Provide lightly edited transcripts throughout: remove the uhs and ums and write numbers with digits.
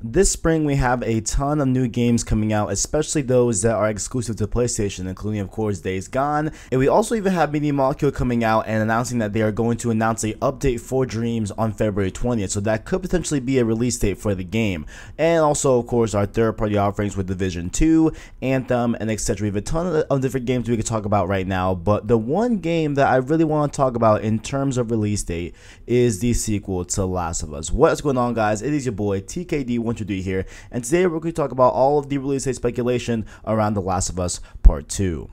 This spring we have a ton of new games coming out, especially those that are exclusive to PlayStation, including of course Days Gone. And we also even have Media Molecule coming out and announcing that they are going to announce a update for Dreams on February 20th, so that could potentially be a release date for the game. And also of course our third-party offerings with Division 2, Anthem, and etc. We have a ton of different games we could talk about right now, but the one game that I really want to talk about in terms of release date is the sequel to Last of Us. What's going on, guys? It is your boy TKD123 here, and today we're going to talk about all of the release date speculation around The Last of Us Part 2.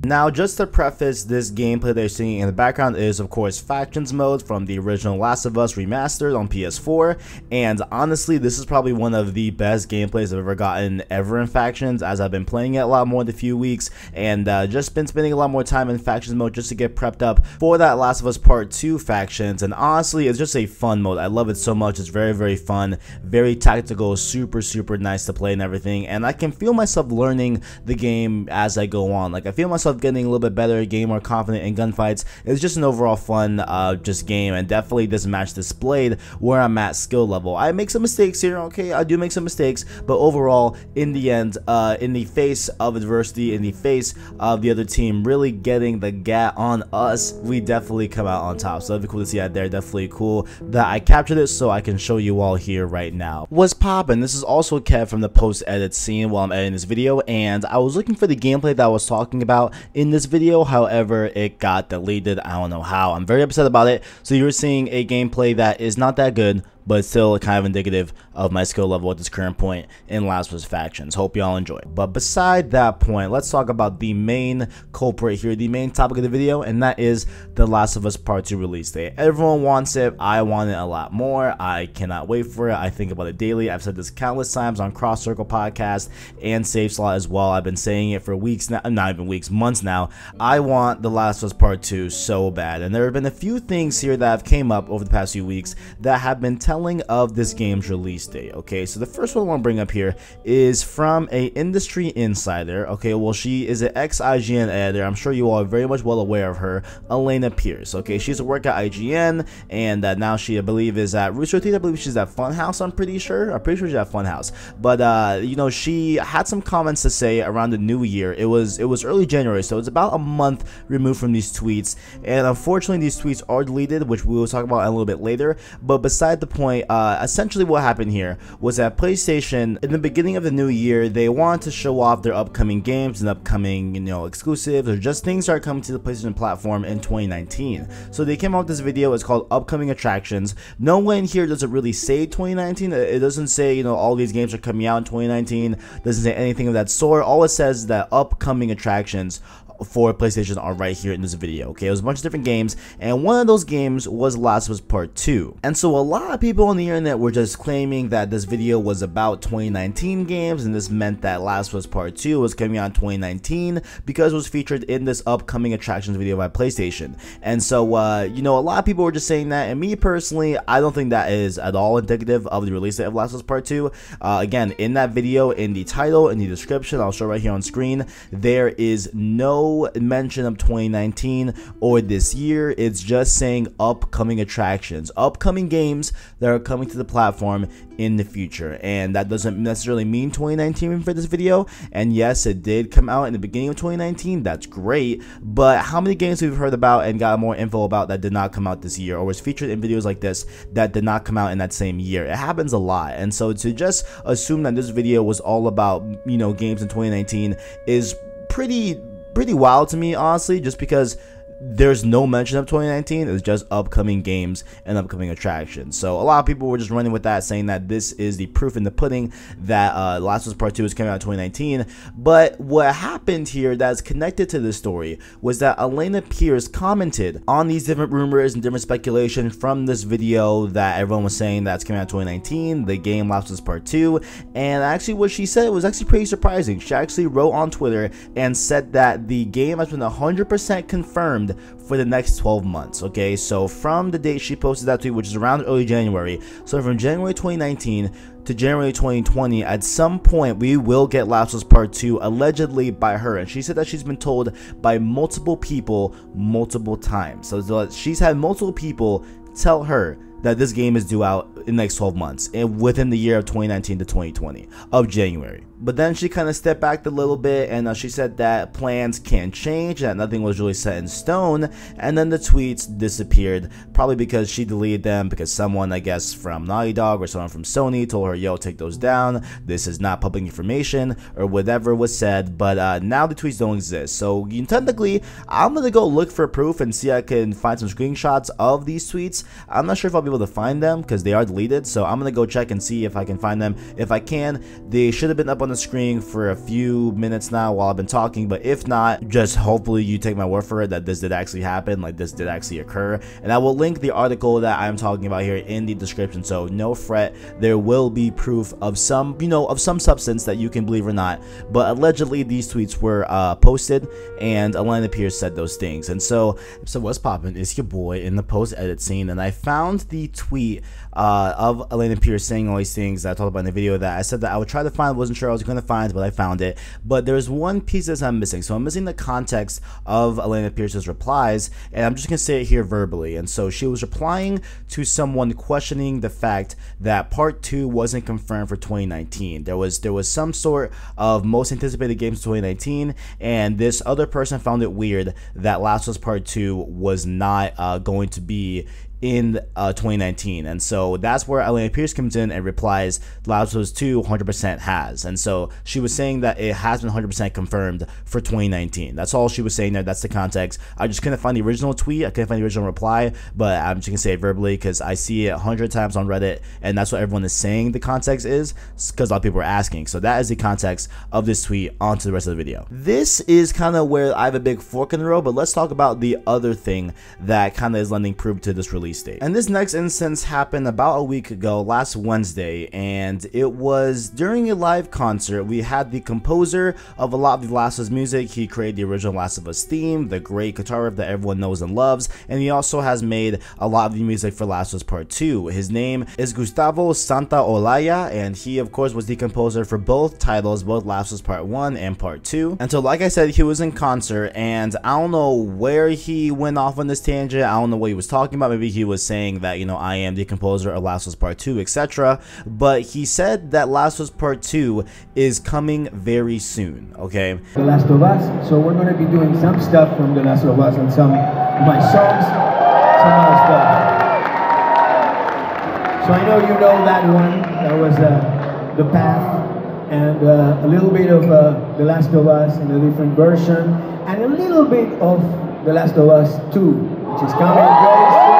Now, just to preface, this gameplay they're seeing in the background is, of course, Factions mode from the original Last of Us remastered on PS4, and honestly, this is probably one of the best gameplays I've ever gotten in Factions, as I've been playing it a lot more in a few weeks, and just been spending a lot more time in Factions mode just to get prepped up for that Last of Us Part 2 Factions, and honestly, it's just a fun mode. I love it so much. It's very, very fun, very tactical, super nice to play and everything, and I can feel myself learning the game as I go on. Like, I feel myself getting a little bit better, getting more confident in gunfights. It's just an overall fun just game, and definitely this match displayed where I'm at skill level. I make some mistakes here, okay, I do make some mistakes, but overall, in the end, in the face of adversity, in the face of the other team really getting the gat on us, we definitely come out on top. So that'd be cool to see that there. Definitely cool that I captured it so I can show you all here right now. What's poppin'? This is also Kev from the post-edit scene while I'm editing this video, and I was looking for the gameplay that I was talking about in this video, however it got deleted. I don't know how. I'm very upset about it. So you're seeing a gameplay that is not that good, but it's still kind of indicative of my skill level at this current point in Last of Us Factions. Hope y'all enjoy. But beside that point, let's talk about the main culprit here, the main topic of the video, and that is the Last of Us Part 2 release date. Everyone wants it. I want it a lot more. I cannot wait for it. I think about it daily. I've said this countless times on Cross Circle Podcast and Save Slot as well. I've been saying it for weeks now, not even weeks, months now. I want the Last of Us Part 2 so bad, and there have been a few things here that have came up over the past few weeks that have been telling of this game's release date. Okay, so the first one I want to bring up here is from a industry insider. Okay, well, she is an ex-IGN editor. I'm sure you all are very much well aware of her, Elena Pierce. Okay, she's a work at IGN, and now she, I believe, is at Rooster Teeth. I believe she's at Funhouse. I'm pretty sure she's at Funhouse. But you know, she had some comments to say around the new year. It was early January, so it's about a month removed from these tweets, and unfortunately these tweets are deleted, which we will talk about a little bit later. But beside the point, essentially what happened here was that PlayStation, in the beginning of the new year, they wanted to show off their upcoming games and upcoming, you know, exclusives, or just things that are coming to the PlayStation platform in 2019. So they came out with this video. It's called Upcoming Attractions. No one here does it really say 2019. It doesn't say, you know, all these games are coming out in 2019. It doesn't say anything of that sort. All it says is that upcoming attractions for PlayStation are right here in this video. Okay, it was a bunch of different games, and one of those games was Last of Us Part 2. And so a lot of people on the internet were just claiming that this video was about 2019 games, and this meant that Last of Us Part 2 was coming out in 2019 because it was featured in this upcoming attractions video by PlayStation. And so you know, a lot of people were just saying that, and me personally, I don't think that is at all indicative of the release date of Last of Us Part 2. Again, in that video, in the title, in the description, I'll show right here on screen, there is no mention of 2019 or this year. It's just saying upcoming attractions, upcoming games that are coming to the platform in the future, and that doesn't necessarily mean 2019 for this video. And yes, it did come out in the beginning of 2019. That's great, but how many games we've heard about and got more info about that did not come out this year, or was featured in videos like this that did not come out in that same year? It happens a lot, and so to just assume that this video was all about, you know, games in 2019 is pretty wild to me, honestly, just because there's no mention of 2019. It's just upcoming games and upcoming attractions. So a lot of people were just running with that, saying that this is the proof in the pudding that Last of Us Part 2 is coming out in 2019. But what happened here that's connected to this story was that Elena Pierce commented on these different rumors and different speculation from this video that everyone was saying that's coming out in 2019, the game Last of Us Part 2. And actually what she said was actually pretty surprising. She actually wrote on Twitter and said that the game has been 100% confirmed confirmed for the next 12 months, okay? So from the date she posted that tweet, which is around early January, so from January 2019 to January 2020, at some point we will get Last of Us Part 2, allegedly by her. And she said that she's been told by multiple people multiple times. So she's had multiple people tell her that this game is due out in the next 12 months and within the year of 2019 to 2020 of January. But then she kind of stepped back a little bit, and she said that plans can change, that nothing was really set in stone, and then the tweets disappeared, probably because she deleted them because someone, I guess, from Naughty Dog or someone from Sony told her, yo, take those down, this is not public information, or whatever was said. But now the tweets don't exist. So technically, I'm gonna go look for proof and see if I can find some screenshots of these tweets. I'm not sure if I'll be able to find them because they are deleted, so I'm gonna go check and see if I can find them. If I can, they should have been up on the screen for a few minutes now while I've been talking, but if not, just hopefully you take my word for it that this did actually happen, like this did actually occur. And I will link the article that I'm talking about here in the description, so no fret, there will be proof of some, of some substance that you can believe or not. But allegedly these tweets were posted, and Alanah Pearce said those things. And so what's poppin'? It's your boy in the post edit scene, and I found the tweet of Alanah Pearce saying all these things that I talked about in the video that I said that I would try to find, wasn't sure I was going to find, but I found it. But there's one piece that I'm missing, so I'm missing the context of Alanah Pearce's replies, and I'm just going to say it here verbally. And so she was replying to someone questioning the fact that Part 2 wasn't confirmed for 2019. There was some sort of most anticipated games of 2019, and this other person found it weird that Last of Us Part 2 was not going to be in 2019. And so that's where Alanah Pearce comes in and replies, Last of Us 2 100% has. And so she was saying that it has been 100% confirmed for 2019. That's all she was saying there. That's the context. I just couldn't find the original tweet, I couldn't find the original reply, but I'm just gonna say it verbally because I see it 100 times on Reddit, and that's what everyone is saying the context is, because a lot of people are asking. So that is the context of this tweet. On to the rest of the video. This is kind of where I have a big fork in the road, but let's talk about the other thing that kind of is lending proof to this release date. And this next instance happened about a week ago, last Wednesday, and it was during a live concert. We had the composer of a lot of the Last of Us music. He created the original Last of Us theme, the great guitar riff that everyone knows and loves, and he also has made a lot of the music for Last of Us Part 2. His name is Gustavo Santaolalla, and he of course was the composer for both titles, both Last of Us Part 1 and Part 2. And so like I said, he was in concert, and I don't know where he went off on this tangent. I don't know what he was talking about. Maybe he was saying that, I am the composer of Last of Us Part 2, etc. But he said that Last of Us Part 2 is coming very soon, okay? The Last of Us, so we're going to be doing some stuff from The Last of Us and some of my songs, some other stuff. So I know you know that one, that was The Path, and a little bit of The Last of Us in a different version, and a little bit of The Last of Us 2, which is coming very soon.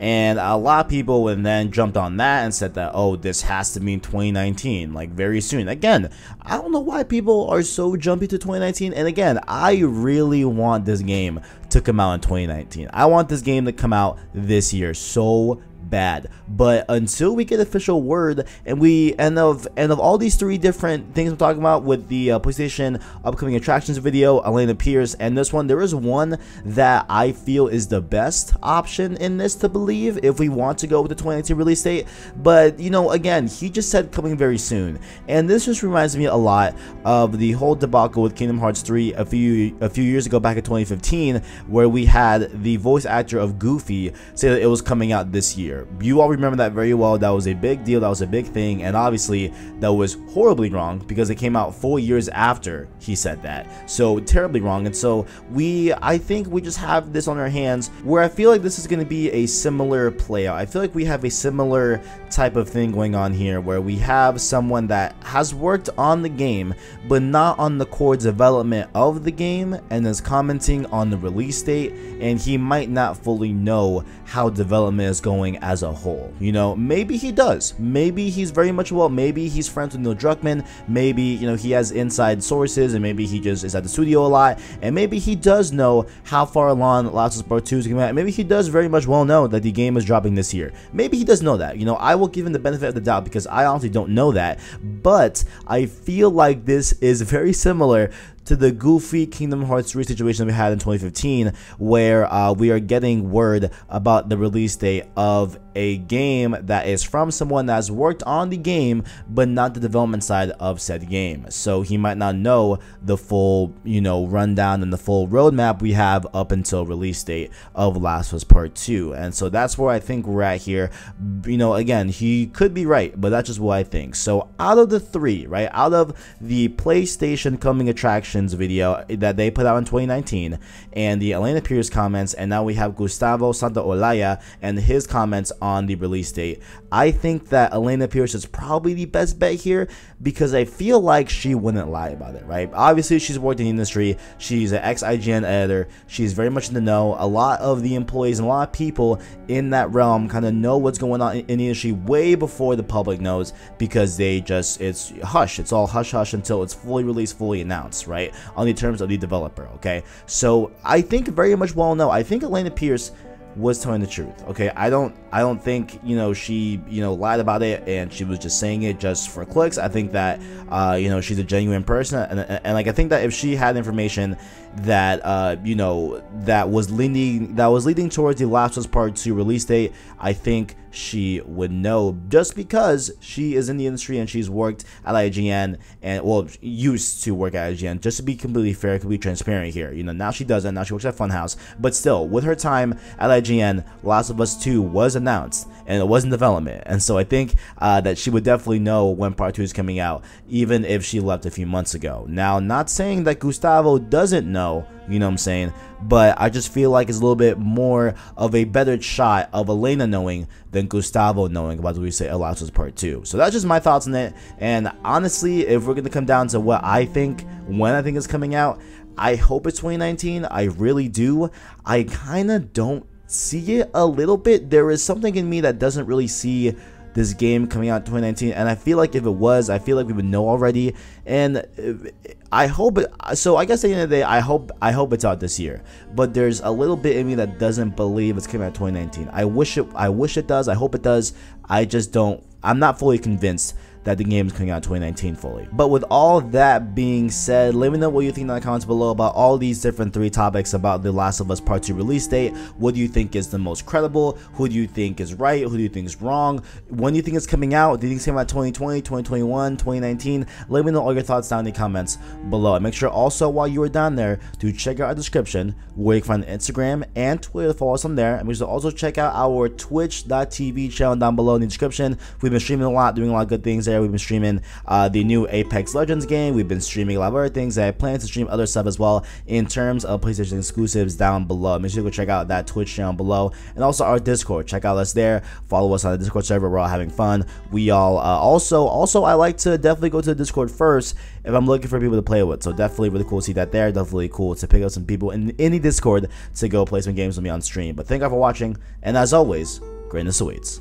And a lot of people then jumped on that and said that, oh, this has to mean 2019, like very soon. Again, I don't know why people are so jumpy to 2019. And again, I really want this game to come out in 2019. I want this game to come out this year so bad. But until we get official word, and of all these three different things I'm talking about with the PlayStation upcoming attractions video, Alanah Pearce, and this one, there is one that I feel is the best option in this to believe if we want to go with the 2019 release date. But again, he just said coming very soon, and this just reminds me a lot of the whole debacle with Kingdom Hearts 3 a few years ago, back in 2015, where we had the voice actor of Goofy say that it was coming out this year. You all remember that very well. That was a big deal, that was a big thing, and obviously that was horribly wrong because it came out 4 years after he said that. So terribly wrong. And so I think we just have this on our hands where I feel like this is going to be a similar play out. I feel like we have a similar type of thing going on here where we have someone that has worked on the game but not on the core development of the game and is commenting on the release date, and he might not fully know how development is going as a whole. Maybe he does. Maybe he's very much maybe he's friends with Neil Druckmann. Maybe he has inside sources, and maybe he just is at the studio a lot, and maybe he does know how far along Last of Us Part 2 is coming out. Maybe he does very much know that the game is dropping this year. Maybe he does know that. I will give him the benefit of the doubt because I honestly don't know that, but I feel like this is very similar to the goofy Kingdom Hearts 3 situation we had in 2015, where we are getting word about the release date of a game that is from someone that has worked on the game but not the development side of said game. So he might not know the full, rundown and the full roadmap we have up until release date of Last of Us Part 2. And so that's where I think we're at here. Again, he could be right, but that's just what I think. So out of the three, right, out of the PlayStation coming attractions video that they put out in 2019 and the Elena Pierce comments, and now we have Gustavo Santaolalla and his comments on the release date, I think that Elena Pierce is probably the best bet here, because I feel like she wouldn't lie about it, right? Obviously, she's worked in the industry. She's an ex-IGN editor. She's very much in the know. A lot of the employees and a lot of people in that realm kind of know what's going on in the industry way before the public knows, because it's hush. It's all hush-hush until it's fully released, fully announced, right? On the terms of the developer, okay? So I think very much well known. I think Elena Pierce was telling the truth, okay? I don't think she lied about it and she was just saying it just for clicks. I think that she's a genuine person, and like I think that if she had information that that was leading towards the Last of Us Part 2 release date, I think she would know, just because she is in the industry and she's worked at IGN, and used to work at IGN. Just to be completely fair, completely transparent here, now she doesn't. Now she works at Funhouse, but still, with her time at IGN, Last of Us 2 was announced and it was in development, and so I think that she would definitely know when Part 2 is coming out, even if she left a few months ago. Now, not saying that Gustavo doesn't know, you know what I'm saying, but I just feel like it's a little bit more of a better shot of Elena knowing than Gustavo knowing about the release date of Last of Us Part 2. So that's just my thoughts on it, and honestly, if we're going to come down to what I think, when I think it's coming out, I hope it's 2019. I really do. I kind of don't see it a little bit. There is something in me that doesn't really see this game coming out in 2019, and I feel like if it was, I feel like we would know already, and I hope it. So I guess at the end of the day, I hope it's out this year, but there's a little bit in me that doesn't believe it's coming out in 2019. I wish it does. I hope it does. I just don't. I'm not fully convinced that the game is coming out in 2019 fully. But with all that being said, let me know what you think in the comments below about all these different three topics about the Last of Us Part 2 release date. What do you think is the most credible? Who do you think is right? Who do you think is wrong? When do you think it's coming out? Do you think it's coming out 2020, 2021, 2019? Let me know all your thoughts down in the comments below. And make sure also, while you are down there, to check out our description where you can find Instagram and Twitter. Follow us on there. And make sure to also check out our twitch.tv channel down below in the description. We've been streaming a lot, doing a lot of good things there. We've been streaming the new Apex Legends game. We've been streaming a lot of other things. I plan to stream other stuff as well in terms of PlayStation exclusives down below. Make sure to go check out that Twitch channel below, and also our Discord. Check out us there. Follow us on the Discord server. We're all having fun. We all also I like to definitely go to the Discord first if I'm looking for people to play with. So definitely really cool to see that there. Definitely cool to pick up some people in the Discord to go play some games with me on stream. But thank you all for watching, and as always, greatness awaits.